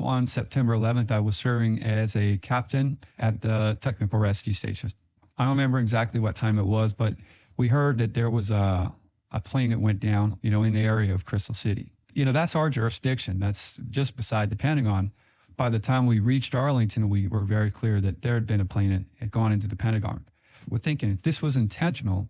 On September 11th, I was serving as a captain at the technical rescue station. I don't remember exactly what time it was, but we heard that there was a plane that went down, in the area of Crystal City. That's our jurisdiction. That's just beside the Pentagon. By the time we reached Arlington, we were very clear that there had been a plane that had gone into the Pentagon. We're thinking if this was intentional,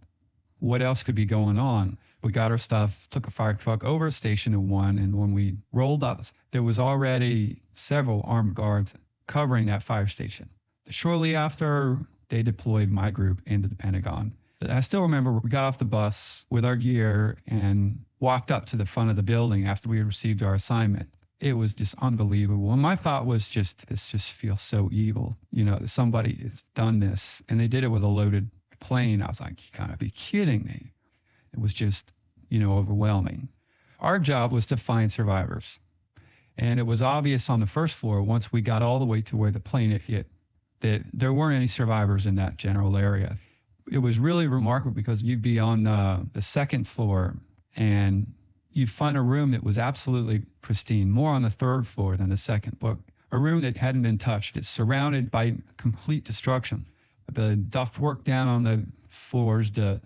what else could be going on? We got our stuff, took a fire truck over to Station 1, and when we rolled up, there was already several armed guards covering that fire station. Shortly after, they deployed my group into the Pentagon. I still remember we got off the bus with our gear and walked up to the front of the building after we had received our assignment. It was just unbelievable. And my thought was this just feels so evil. Somebody has done this, and they did it with a loaded plane. I was like, you gotta be kidding me. It was just, overwhelming. Our job was to find survivors. And it was obvious on the first floor, once we got all the way to where the plane had hit, that there weren't any survivors in that general area. It was really remarkable because you'd be on the second floor and you'd find a room that was absolutely pristine, more on the third floor than the second, but a room that hadn't been touched. It's surrounded by complete destruction. The ductwork down on the floors, the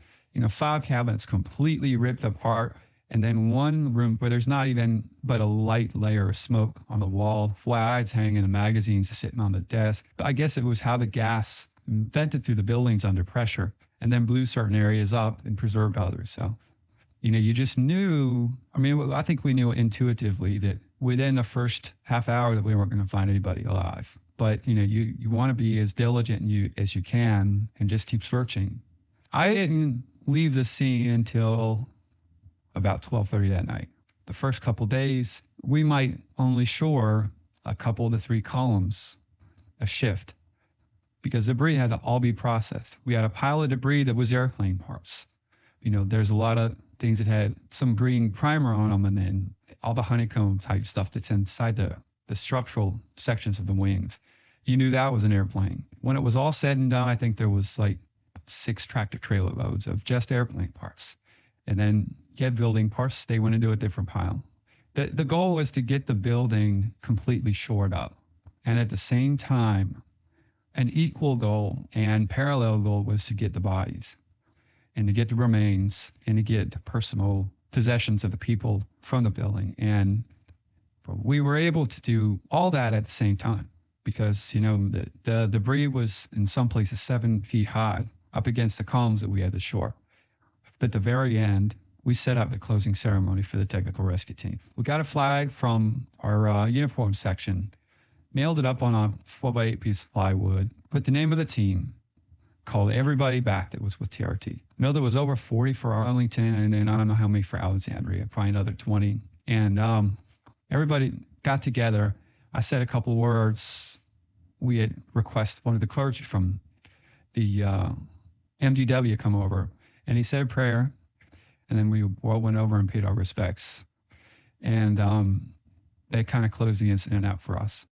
file cabinets completely ripped apart, and then one room where there's not even but a light layer of smoke on the wall, flags hanging and magazines sitting on the desk. I guess it was how the gas vented through the buildings under pressure and then blew certain areas up and preserved others. So, you just knew, I think we knew intuitively that within the first half hour that we weren't going to find anybody alive. But, you want to be as diligent as you can and just keep searching. I didn't leave the scene until about 12:30 that night. The first couple days, we might only shore a couple to 3 columns a shift because debris had to all be processed. We had a pile of debris that was airplane parts. There's a lot of things that had some green primer on them, and then all the honeycomb type stuff that's inside the structural sections of the wings. You knew that was an airplane. When it was all said and done, I think there was like 6 tractor trailer loads of just airplane parts. And then you had building parts, they went into a different pile. The goal was to get the building completely shored up. And at the same time, an equal goal and parallel goal was to get the bodies and to get the remains and to get the personal possessions of the people from the building. And we were able to do all that at the same time because, the debris was in some places 7 feet high up against the columns that we had to shore. At the very end, we set up the closing ceremony for the technical rescue team. We got a flag from our uniform section, nailed it up on a 12x8 piece of plywood, put the name of the team, called everybody back that was with TRT. There was over 40 for Arlington, and then I don't know how many for Alexandria, probably another 20. And everybody got together. I said a couple words. We had requested one of the clergy from the MDW come over, and he said a prayer, and then we all went over and paid our respects. And they kind of closed the incident out for us.